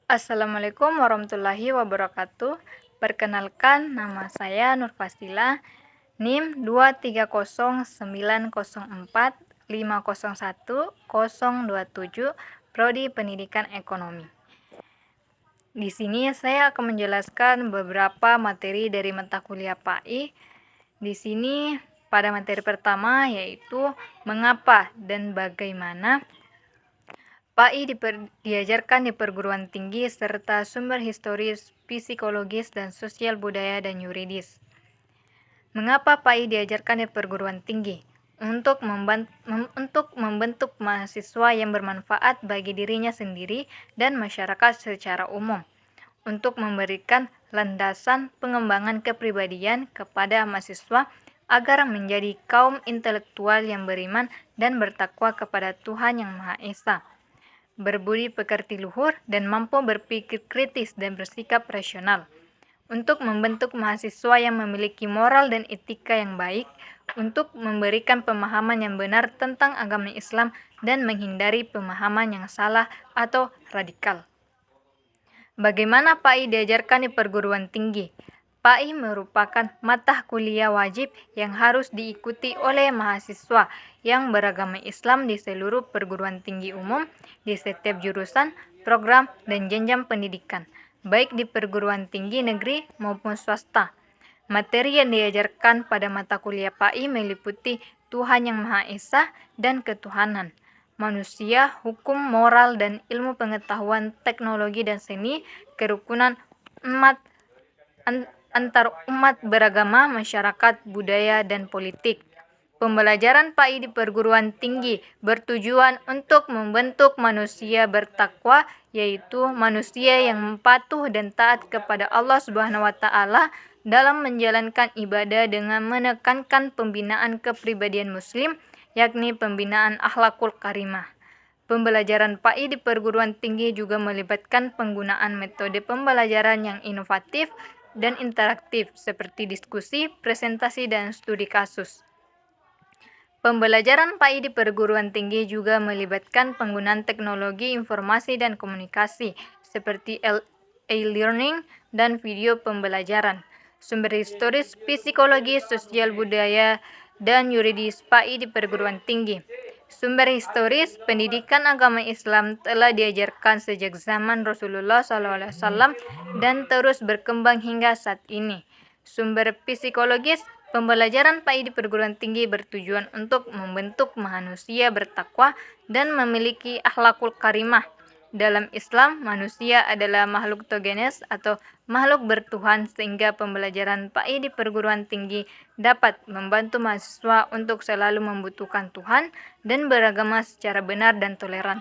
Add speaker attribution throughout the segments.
Speaker 1: Assalamualaikum warahmatullahi wabarakatuh. Perkenalkan, nama saya Nur Fastila, NIM 2309045010027, Prodi Pendidikan Ekonomi. Di sini saya akan menjelaskan beberapa materi dari mata kuliah PAI. Di sini pada materi pertama yaitu mengapa dan bagaimana PAI diajarkan di perguruan tinggi serta sumber historis, psikologis, dan sosial budaya dan yuridis. Mengapa PAI diajarkan di perguruan tinggi? Untuk membentuk mahasiswa yang bermanfaat bagi dirinya sendiri dan masyarakat secara umum. Untuk memberikan landasan pengembangan kepribadian kepada mahasiswa agar menjadi kaum intelektual yang beriman dan bertakwa kepada Tuhan Yang Maha Esa, berbudi pekerti luhur, dan mampu berpikir kritis dan bersikap rasional. Untuk membentuk mahasiswa yang memiliki moral dan etika yang baik, untuk memberikan pemahaman yang benar tentang agama Islam dan menghindari pemahaman yang salah atau radikal. Bagaimana PAI diajarkan di perguruan tinggi? PAI merupakan mata kuliah wajib yang harus diikuti oleh mahasiswa yang beragama Islam di seluruh perguruan tinggi umum, di setiap jurusan, program, dan jenjang pendidikan, baik di perguruan tinggi negeri maupun swasta. Materi yang diajarkan pada mata kuliah PAI meliputi Tuhan Yang Maha Esa dan ketuhanan, manusia, hukum, moral, dan ilmu pengetahuan, teknologi, dan seni, kerukunan antar umat beragama, masyarakat, budaya, dan politik. Pembelajaran PAI di perguruan tinggi bertujuan untuk membentuk manusia bertakwa, yaitu manusia yang patuh dan taat kepada Allah Subhanahu wa Ta'ala dalam menjalankan ibadah dengan menekankan pembinaan kepribadian muslim, yakni pembinaan akhlakul karimah. Pembelajaran PAI di perguruan tinggi juga melibatkan penggunaan metode pembelajaran yang inovatif dan interaktif seperti diskusi, presentasi, dan studi kasus. Pembelajaran PAI di perguruan tinggi juga melibatkan penggunaan teknologi informasi dan komunikasi seperti e-learning dan video pembelajaran. Sumber historis, psikologi, sosial budaya, dan yuridis PAI di perguruan tinggi. Sumber historis, pendidikan agama Islam telah diajarkan sejak zaman Rasulullah SAW dan terus berkembang hingga saat ini. Sumber psikologis, pembelajaran PAI di perguruan tinggi bertujuan untuk membentuk manusia bertakwa dan memiliki akhlakul karimah. Dalam Islam, manusia adalah makhluk togenes atau makhluk bertuhan, sehingga pembelajaran PAI di perguruan tinggi dapat membantu mahasiswa untuk selalu membutuhkan Tuhan dan beragama secara benar dan toleran.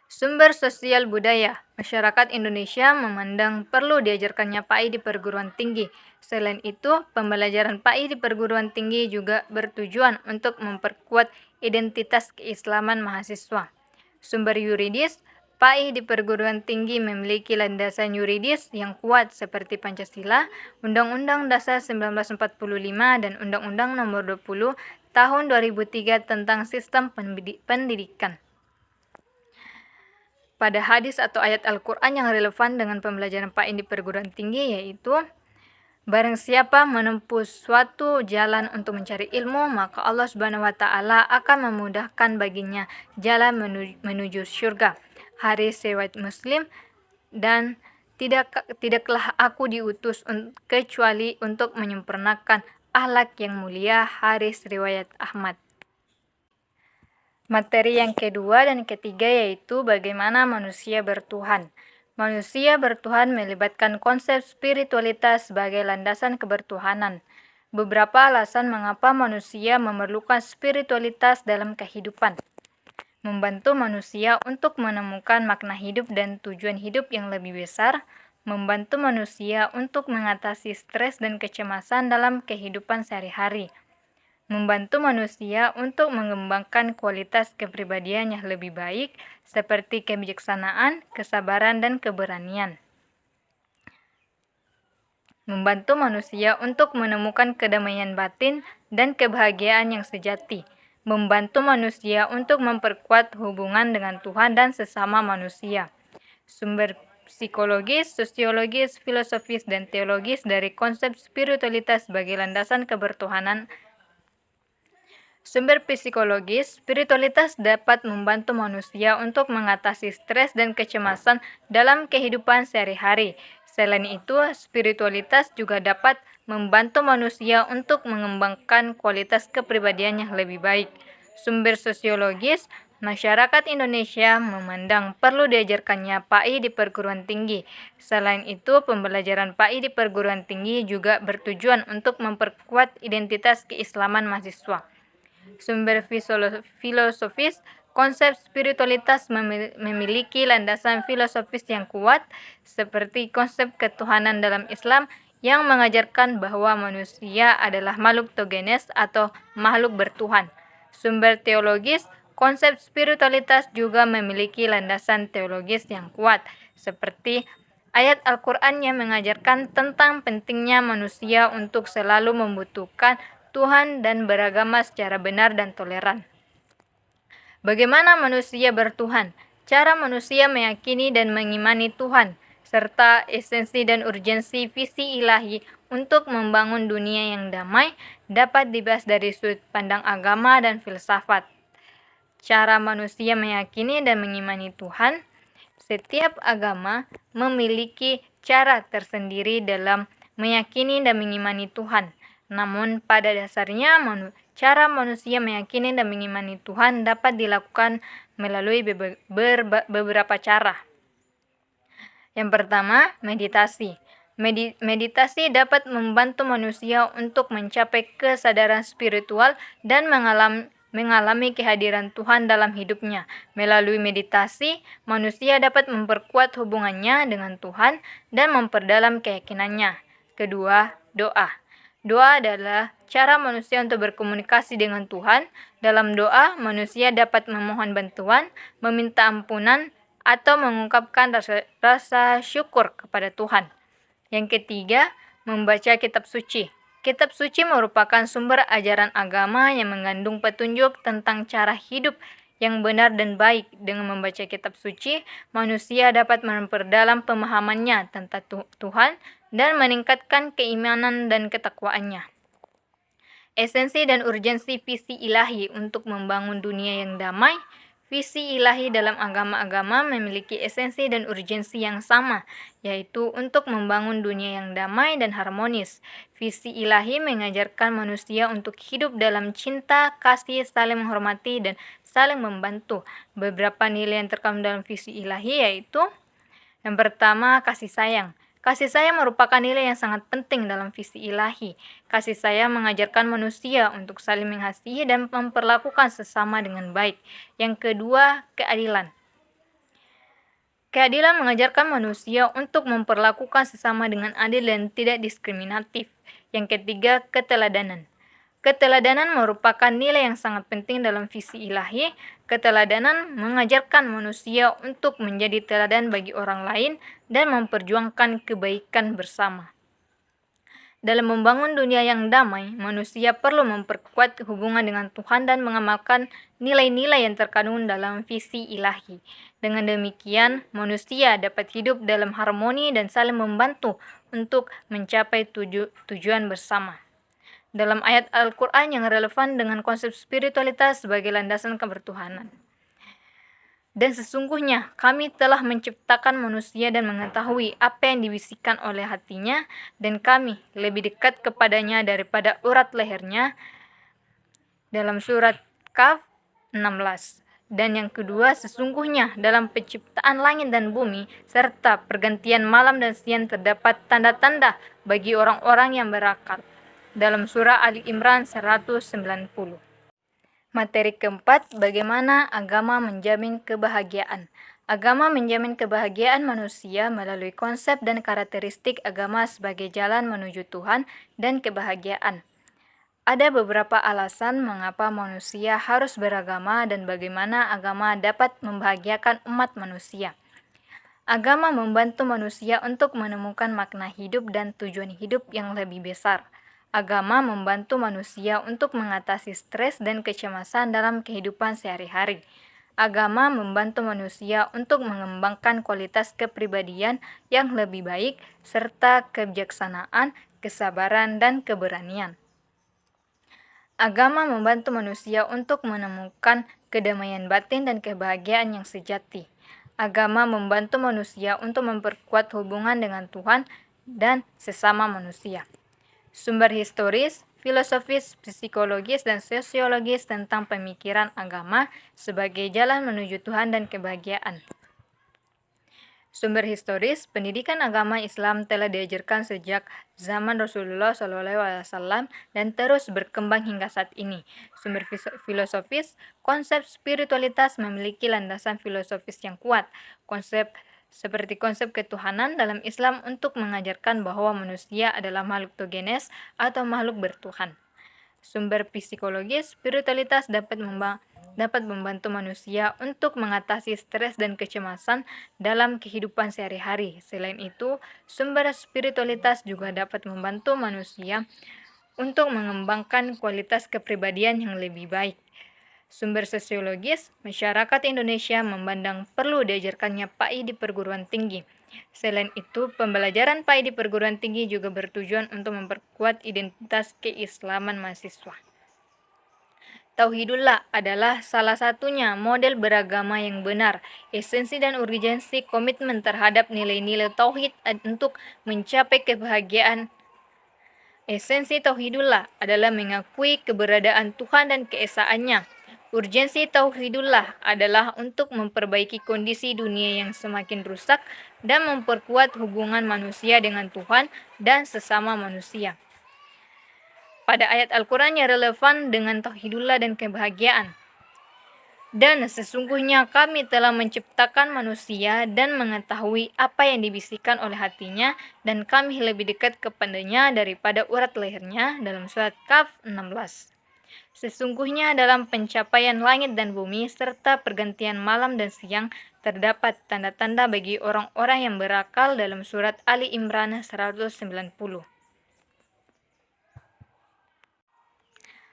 Speaker 1: Sumber sosial budaya. Masyarakat Indonesia memandang perlu diajarkannya PAI di perguruan tinggi. Selain itu, pembelajaran PAI di perguruan tinggi juga bertujuan untuk memperkuat identitas keislaman mahasiswa. Sumber yuridis. PAI di perguruan tinggi memiliki landasan yuridis yang kuat seperti Pancasila, Undang-Undang Dasar 1945, dan Undang-Undang Nomor 20 Tahun 2003 tentang Sistem Pendidikan. Pada hadis atau ayat Al-Quran yang relevan dengan pembelajaran PAI di perguruan tinggi yaitu, barang siapa menempuh suatu jalan untuk mencari ilmu, maka Allah Subhanahu wa Ta'ala akan memudahkan baginya jalan menuju surga. Hadis riwayat Muslim. Dan tidaklah aku diutus kecuali untuk menyempurnakan akhlak yang mulia. Hadis riwayat Ahmad. Materi yang kedua dan ketiga yaitu bagaimana manusia bertuhan. Manusia bertuhan melibatkan konsep spiritualitas sebagai landasan kebertuhanan. Beberapa alasan mengapa manusia memerlukan spiritualitas dalam kehidupan. Membantu manusia untuk menemukan makna hidup dan tujuan hidup yang lebih besar. Membantu manusia untuk mengatasi stres dan kecemasan dalam kehidupan sehari-hari. Membantu manusia untuk mengembangkan kualitas kepribadian yang lebih baik, seperti kebijaksanaan, kesabaran, dan keberanian. Membantu manusia untuk menemukan kedamaian batin dan kebahagiaan yang sejati. Membantu manusia untuk memperkuat hubungan dengan Tuhan dan sesama manusia. Sumber psikologis, sosiologis, filosofis, dan teologis dari konsep spiritualitas sebagai landasan kebertuhanan. Sumber psikologis, spiritualitas dapat membantu manusia untuk mengatasi stres dan kecemasan dalam kehidupan sehari-hari. Selain itu, spiritualitas juga dapat membantu manusia untuk mengembangkan kualitas kepribadian yang lebih baik. Sumber sosiologis, masyarakat Indonesia memandang perlu diajarkannya PAI di perguruan tinggi. Selain itu, pembelajaran PAI di perguruan tinggi juga bertujuan untuk memperkuat identitas keislaman mahasiswa. Sumber filosofis, konsep spiritualitas memiliki landasan filosofis yang kuat, seperti konsep ketuhanan dalam Islam yang mengajarkan bahwa manusia adalah makhluk teogenes atau makhluk bertuhan. Sumber teologis, konsep spiritualitas juga memiliki landasan teologis yang kuat, seperti ayat Al-Quran yang mengajarkan tentang pentingnya manusia untuk selalu membutuhkan Tuhan dan beragama secara benar dan toleran. Bagaimana manusia bertuhan? Cara manusia meyakini dan mengimani Tuhan, serta esensi dan urgensi visi ilahi untuk membangun dunia yang damai dapat dibahas dari sudut pandang agama dan filsafat. Cara manusia meyakini dan mengimani Tuhan. Setiap agama memiliki cara tersendiri dalam meyakini dan mengimani Tuhan. Namun pada dasarnya cara manusia meyakini dan mengimani Tuhan dapat dilakukan melalui beberapa cara. Yang pertama, meditasi. Meditasi dapat membantu manusia untuk mencapai kesadaran spiritual dan mengalami kehadiran Tuhan dalam hidupnya. Melalui meditasi, manusia dapat memperkuat hubungannya dengan Tuhan dan memperdalam keyakinannya. Kedua, doa. Doa adalah cara manusia untuk berkomunikasi dengan Tuhan. Dalam doa, manusia dapat memohon bantuan, meminta ampunan, atau mengungkapkan rasa syukur kepada Tuhan. Yang ketiga, membaca kitab suci. Kitab suci merupakan sumber ajaran agama yang mengandung petunjuk tentang cara hidup yang benar dan baik. Dengan membaca kitab suci, manusia dapat memperdalam pemahamannya tentang Tuhan dan meningkatkan keimanan dan ketakwaannya. Esensi dan urgensi visi ilahi untuk membangun dunia yang damai. Visi ilahi dalam agama-agama memiliki esensi dan urgensi yang sama, yaitu untuk membangun dunia yang damai dan harmonis. Visi ilahi mengajarkan manusia untuk hidup dalam cinta, kasih, saling menghormati, dan saling membantu. Beberapa nilai yang terkandung dalam visi ilahi yaitu: yang pertama, kasih sayang. Kasih sayang merupakan nilai yang sangat penting dalam visi ilahi. Kasih sayang mengajarkan manusia untuk saling mengasihi dan memperlakukan sesama dengan baik. Yang kedua, keadilan. Keadilan mengajarkan manusia untuk memperlakukan sesama dengan adil dan tidak diskriminatif. Yang ketiga, keteladanan. Keteladanan merupakan nilai yang sangat penting dalam visi ilahi. Keteladanan mengajarkan manusia untuk menjadi teladan bagi orang lain dan memperjuangkan kebaikan bersama. Dalam membangun dunia yang damai, manusia perlu memperkuat hubungan dengan Tuhan dan mengamalkan nilai-nilai yang terkandung dalam visi ilahi. Dengan demikian, manusia dapat hidup dalam harmoni dan saling membantu untuk mencapai tujuan bersama. Dalam ayat Al-Quran yang relevan dengan konsep spiritualitas sebagai landasan kebertuhanan. Dan sesungguhnya kami telah menciptakan manusia dan mengetahui apa yang dibisikkan oleh hatinya, dan kami lebih dekat kepadanya daripada urat lehernya. Dalam surat Kahf 16. Dan yang kedua, sesungguhnya dalam penciptaan langit dan bumi serta pergantian malam dan siang terdapat tanda-tanda bagi orang-orang yang berakal. Dalam surah Ali Imran 190. Materi keempat, bagaimana agama menjamin kebahagiaan. Agama menjamin kebahagiaan manusia melalui konsep dan karakteristik agama sebagai jalan menuju Tuhan dan kebahagiaan. Ada beberapa alasan mengapa manusia harus beragama dan bagaimana agama dapat membahagiakan umat manusia. Agama membantu manusia untuk menemukan makna hidup dan tujuan hidup yang lebih besar. Agama membantu manusia untuk mengatasi stres dan kecemasan dalam kehidupan sehari-hari. Agama membantu manusia untuk mengembangkan kualitas kepribadian yang lebih baik, serta kebijaksanaan, kesabaran, dan keberanian. Agama membantu manusia untuk menemukan kedamaian batin dan kebahagiaan yang sejati. Agama membantu manusia untuk memperkuat hubungan dengan Tuhan dan sesama manusia. Sumber historis, filosofis, psikologis, dan sosiologis tentang pemikiran agama sebagai jalan menuju Tuhan dan kebahagiaan. Sumber historis, pendidikan agama Islam telah diajarkan sejak zaman Rasulullah SAW dan terus berkembang hingga saat ini. Sumber filosofis, konsep spiritualitas memiliki landasan filosofis yang kuat. Seperti konsep ketuhanan dalam Islam untuk mengajarkan bahwa manusia adalah makhluk togenes atau makhluk bertuhan. Sumber psikologis, spiritualitas dapat membantu manusia untuk mengatasi stres dan kecemasan dalam kehidupan sehari-hari. Selain itu, sumber spiritualitas juga dapat membantu manusia untuk mengembangkan kualitas kepribadian yang lebih baik. Sumber sosiologis, masyarakat Indonesia memandang perlu diajarkannya PAI di perguruan tinggi. Selain itu, pembelajaran PAI di perguruan tinggi juga bertujuan untuk memperkuat identitas keislaman mahasiswa. Tauhidullah adalah salah satunya model beragama yang benar. Esensi dan urgensi komitmen terhadap nilai-nilai tauhid untuk mencapai kebahagiaan. Esensi Tauhidullah adalah mengakui keberadaan Tuhan dan keesaannya. Urgensi Tauhidullah adalah untuk memperbaiki kondisi dunia yang semakin rusak dan memperkuat hubungan manusia dengan Tuhan dan sesama manusia. Pada ayat Al-Quran yang relevan dengan Tauhidullah dan kebahagiaan. Dan sesungguhnya kami telah menciptakan manusia dan mengetahui apa yang dibisikkan oleh hatinya, dan kami lebih dekat kepadanya daripada urat lehernya, dalam surat Kaf 16. Sesungguhnya dalam pencapaian langit dan bumi serta pergantian malam dan siang terdapat tanda-tanda bagi orang-orang yang berakal, dalam surat Ali Imran 190.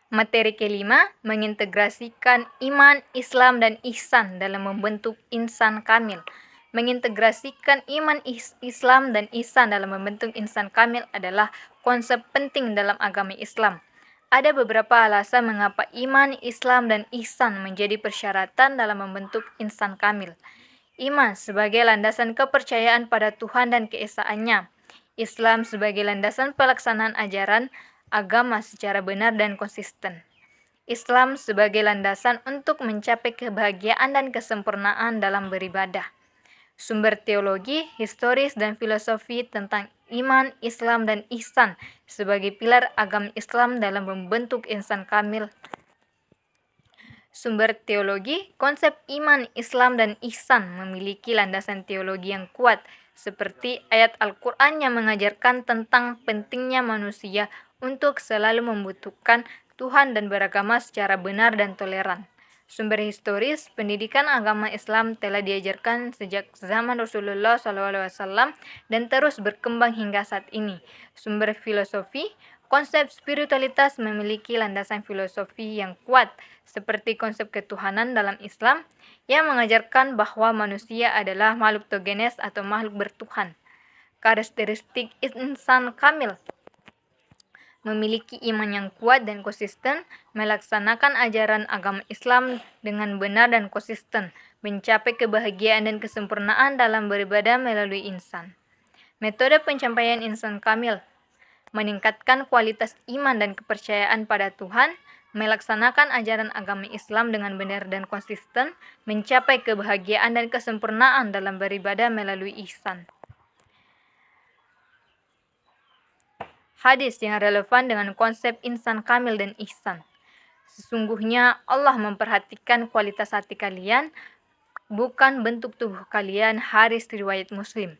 Speaker 1: Materi kelima, mengintegrasikan iman, Islam, dan ihsan dalam membentuk insan kamil. Mengintegrasikan iman, Islam, dan ihsan dalam membentuk insan kamil adalah konsep penting dalam agama Islam. Ada beberapa alasan mengapa iman, Islam, dan ihsan menjadi persyaratan dalam membentuk insan kamil. Iman sebagai landasan kepercayaan pada Tuhan dan keesaannya. Islam sebagai landasan pelaksanaan ajaran agama secara benar dan konsisten. Islam sebagai landasan untuk mencapai kebahagiaan dan kesempurnaan dalam beribadah. Sumber teologi, historis, dan filosofi tentang iman, Islam, dan ihsan sebagai pilar agama Islam dalam membentuk insan kamil. Sumber teologi, konsep iman, Islam, dan ihsan memiliki landasan teologi yang kuat, seperti ayat Al-Quran yang mengajarkan tentang pentingnya manusia untuk selalu membutuhkan Tuhan dan beragama secara benar dan toleran. Sumber historis, pendidikan agama Islam telah diajarkan sejak zaman Rasulullah SAW dan terus berkembang hingga saat ini. Sumber filosofi, konsep spiritualitas memiliki landasan filosofi yang kuat, seperti konsep ketuhanan dalam Islam yang mengajarkan bahwa manusia adalah makhluk togenes atau makhluk bertuhan. Karakteristik insan kamil memiliki iman yang kuat dan konsisten, melaksanakan ajaran agama Islam dengan benar dan konsisten, mencapai kebahagiaan dan kesempurnaan dalam beribadah melalui insan. Metode pencapaian insan kamil, meningkatkan kualitas iman dan kepercayaan pada Tuhan, melaksanakan ajaran agama Islam dengan benar dan konsisten, mencapai kebahagiaan dan kesempurnaan dalam beribadah melalui ihsan. Hadis yang relevan dengan konsep insan kamil dan ihsan. Sesungguhnya Allah memperhatikan kualitas hati kalian, bukan bentuk tubuh kalian. Hadis riwayat Muslim.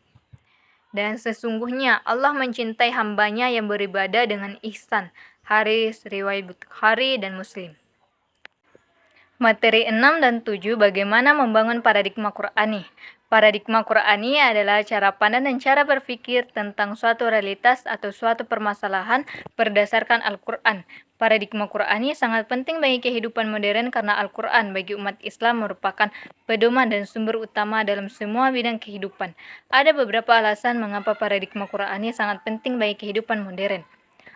Speaker 1: Dan sesungguhnya Allah mencintai hambanya yang beribadah dengan ihsan. Hadis riwayat Bukhari dan Muslim. Materi 6 dan 7, bagaimana membangun paradigma Qur'ani. Paradigma Qur'ani adalah cara pandang dan cara berpikir tentang suatu realitas atau suatu permasalahan berdasarkan Al-Quran. Paradigma Qur'ani sangat penting bagi kehidupan modern karena Al-Quran bagi umat Islam merupakan pedoman dan sumber utama dalam semua bidang kehidupan. Ada beberapa alasan mengapa paradigma Qur'ani sangat penting bagi kehidupan modern.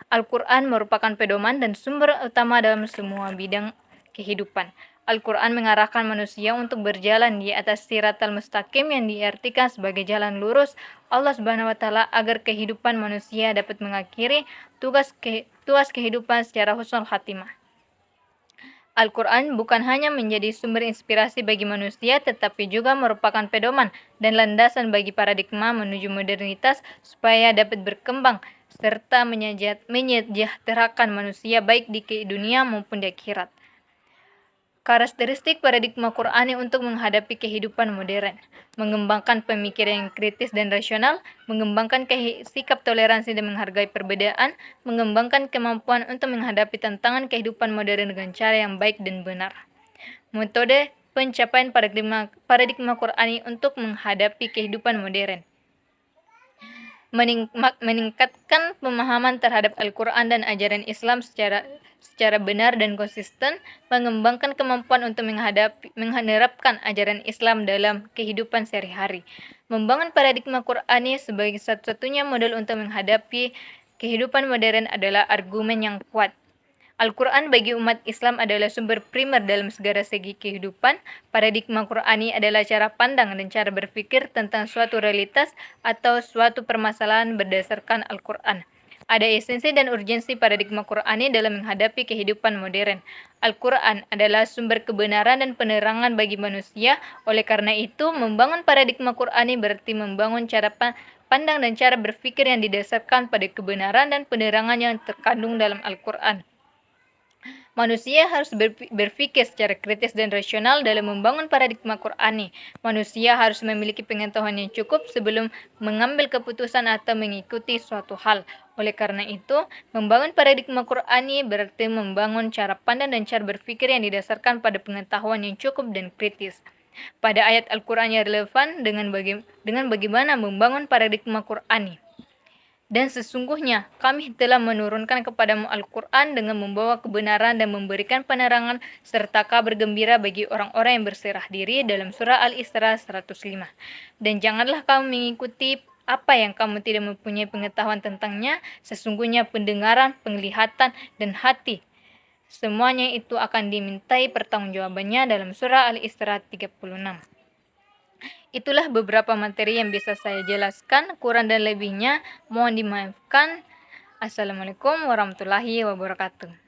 Speaker 1: Al-Quran merupakan pedoman dan sumber utama dalam semua bidang kehidupan. Al-Quran mengarahkan manusia untuk berjalan di atas siratal mustaqim yang diartikan sebagai jalan lurus Allah Subhanahu wa taala agar kehidupan manusia dapat mengakhiri tugas kehidupan secara husnul khatimah. Al-Quran bukan hanya menjadi sumber inspirasi bagi manusia tetapi juga merupakan pedoman dan landasan bagi paradigma menuju modernitas supaya dapat berkembang serta menyejahterakan manusia baik di dunia maupun di akhirat. Karakteristik paradigma Qur'ani untuk menghadapi kehidupan modern, mengembangkan pemikiran yang kritis dan rasional, mengembangkan sikap toleransi dan menghargai perbedaan, mengembangkan kemampuan untuk menghadapi tantangan kehidupan modern dengan cara yang baik dan benar. Metode pencapaian paradigma Qur'ani untuk menghadapi kehidupan modern. Meningkatkan pemahaman terhadap Al-Quran dan ajaran Islam secara benar dan konsisten, mengembangkan kemampuan untuk menerapkan ajaran Islam dalam kehidupan sehari-hari, membangun paradigma Qur'ani sebagai satu-satunya model untuk menghadapi kehidupan modern adalah argumen yang kuat. Al-Quran bagi umat Islam adalah sumber primer dalam segala segi kehidupan. Paradigma Qur'ani adalah cara pandang dan cara berpikir tentang suatu realitas atau suatu permasalahan berdasarkan Al-Quran. Ada esensi dan urgensi paradigma Qur'ani dalam menghadapi kehidupan modern. Al-Quran adalah sumber kebenaran dan penerangan bagi manusia. Oleh karena itu, membangun paradigma Qur'ani berarti membangun cara pandang dan cara berpikir yang didasarkan pada kebenaran dan penerangan yang terkandung dalam Al-Quran. Manusia harus berpikir secara kritis dan rasional dalam membangun paradigma Qur'ani. Manusia harus memiliki pengetahuan yang cukup sebelum mengambil keputusan atau mengikuti suatu hal. Oleh karena itu, membangun paradigma Qur'ani berarti membangun cara pandang dan cara berpikir yang didasarkan pada pengetahuan yang cukup dan kritis. Pada ayat Al-Quran yang relevan dengan bagaimana membangun paradigma Qur'ani. Dan sesungguhnya kami telah menurunkan kepadamu Al-Quran dengan membawa kebenaran dan memberikan penerangan serta kabar gembira bagi orang-orang yang berserah diri dalam surah Al-Isra 105. Dan janganlah kamu mengikuti apa yang kamu tidak mempunyai pengetahuan tentangnya, sesungguhnya pendengaran, penglihatan, dan hati. Semuanya itu akan dimintai pertanggungjawabannya dalam surah Al-Isra 36. Itulah beberapa materi yang bisa saya jelaskan, kurang dan lebihnya mohon dimaafkan. Assalamualaikum warahmatullahi wabarakatuh.